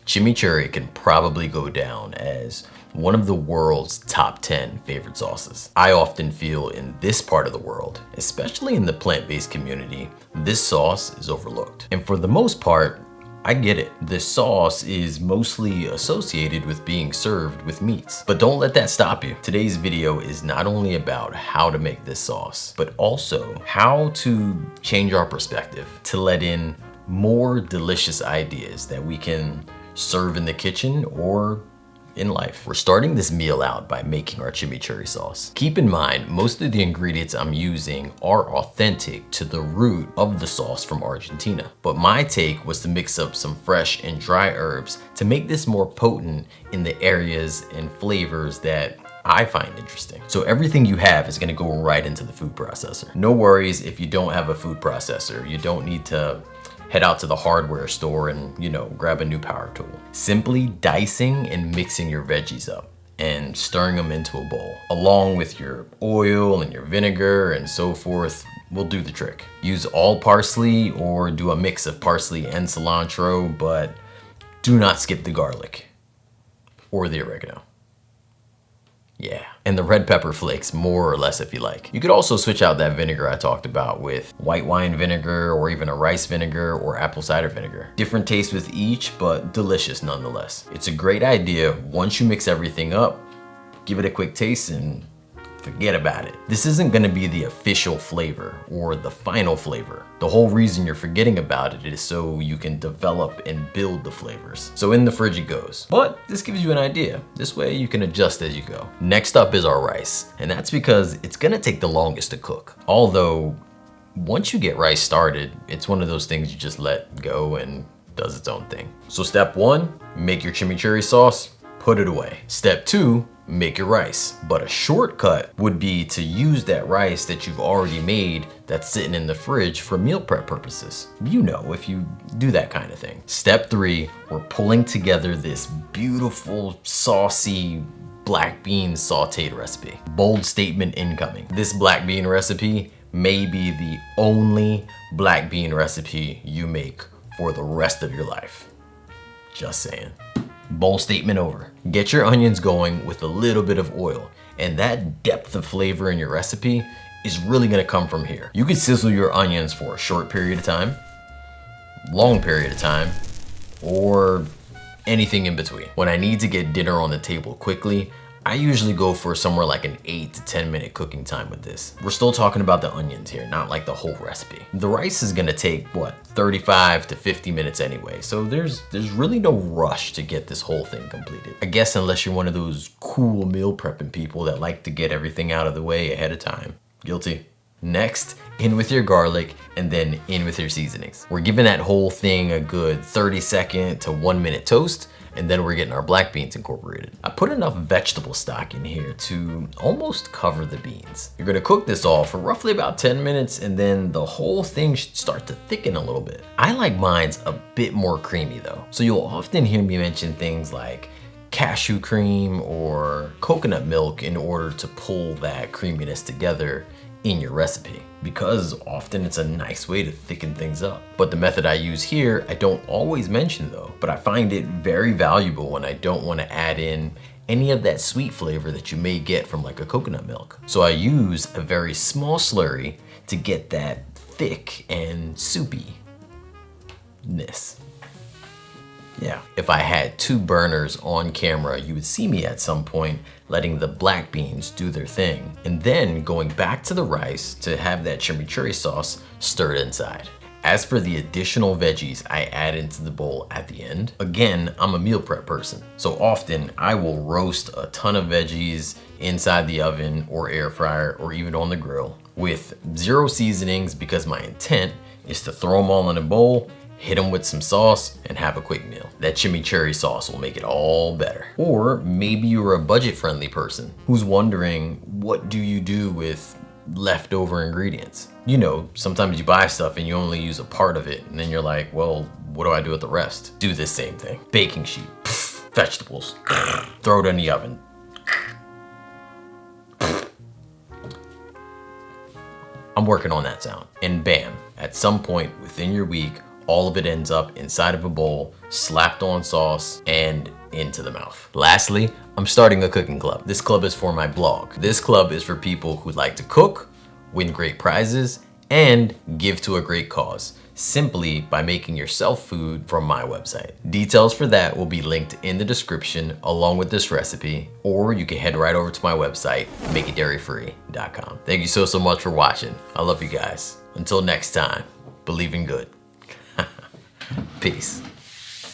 chimichurri can probably go down as one of the world's top 10 favorite sauces. I often feel in this part of the world, especially in the plant-based community, this sauce is overlooked. And for the most part, I get it. This sauce is mostly associated with being served with meats. But don't let that stop you. Today's video is not only about how to make this sauce, but also how to change our perspective to let in more delicious ideas that we can serve in the kitchen or in life. We're starting this meal out by making our chimichurri sauce. Keep in mind, most of the ingredients I'm using are authentic to the root of the sauce from Argentina. But my take was to mix up some fresh and dry herbs to make this more potent in the areas and flavors that I find interesting. So everything you have is gonna go right into the food processor. No worries if you don't have a food processor. You don't need to head out to the hardware store and, grab a new power tool. Simply dicing and mixing your veggies up and stirring them into a bowl, along with your oil and your vinegar and so forth, will do the trick. Use all parsley or do a mix of parsley and cilantro, but do not skip the garlic or the oregano. Yeah, and the red pepper flakes more or less if you like. You could also switch out that vinegar I talked about with white wine vinegar or even a rice vinegar or apple cider vinegar. Different tastes with each, but delicious nonetheless. It's a great idea. Once you mix everything up, give it a quick taste and forget about it. This isn't gonna be the official flavor or the final flavor. The whole reason you're forgetting about it is so you can develop and build the flavors. So in the fridge it goes. But this gives you an idea. This way you can adjust as you go. Next up is our rice, and that's because it's gonna take the longest to cook. Although, once you get rice started, it's one of those things you just let go and does its own thing. So step 1, make your chimichurri sauce, put it away. Step 2, make your rice. But a shortcut would be to use that rice that you've already made that's sitting in the fridge for meal prep purposes. If you do that kind of thing. Step 3, we're pulling together this beautiful, saucy, black bean sauteed recipe. Bold statement incoming. This black bean recipe may be the only black bean recipe you make for the rest of your life. Just saying. Bold statement over. Get your onions going with a little bit of oil, and that depth of flavor in your recipe is really gonna come from here. You can sizzle your onions for a short period of time, long period of time, or anything in between. When I need to get dinner on the table quickly, I usually go for somewhere like an 8 to 10 minute cooking time with this. We're still talking about the onions here, not like the whole recipe. The rice is gonna take, 35 to 50 minutes anyway, so there's really no rush to get this whole thing completed. I guess unless you're one of those cool meal prepping people that like to get everything out of the way ahead of time. Guilty. Next, in with your garlic and then in with your seasonings. We're giving that whole thing a good 30-second to 1-minute toast, and then we're getting our black beans incorporated. I put enough vegetable stock in here to almost cover the beans. You're gonna cook this all for roughly about 10 minutes, and then the whole thing should start to thicken a little bit. I like mine's a bit more creamy though. So you'll often hear me mention things like cashew cream or coconut milk in order to pull that creaminess together in your recipe, because often it's a nice way to thicken things up. But the method I use here, I don't always mention though, but I find it very valuable when I don't want to add in any of that sweet flavor that you may get from like a coconut milk. So I use a very small slurry to get that thick and soupiness. Yeah, if I had 2 burners on camera, you would see me at some point letting the black beans do their thing, and then going back to the rice to have that chimichurri sauce stirred inside. As for the additional veggies I add into the bowl at the end, again, I'm a meal prep person, so often I will roast a ton of veggies inside the oven or air fryer or even on the grill with 0 seasonings, because my intent is to throw them all in a bowl, hit them with some sauce, and have a quick meal. That chimichurri sauce will make it all better. Or maybe you're a budget-friendly person who's wondering, what do you do with leftover ingredients? Sometimes you buy stuff and you only use a part of it, and then you're like, well, what do I do with the rest? Do this same thing. Baking sheet, vegetables, throw it in the oven. I'm working on that sound. And bam, at some point within your week, all of it ends up inside of a bowl, slapped on sauce, and into the mouth. Lastly, I'm starting a cooking club. This club is for my blog. This club is for people who like to cook, win great prizes, and give to a great cause, simply by making yourself food from my website. Details for that will be linked in the description along with this recipe, or you can head right over to my website, makeitdairyfree.com. Thank you so much for watching. I love you guys. Until next time, believe in good. Peace.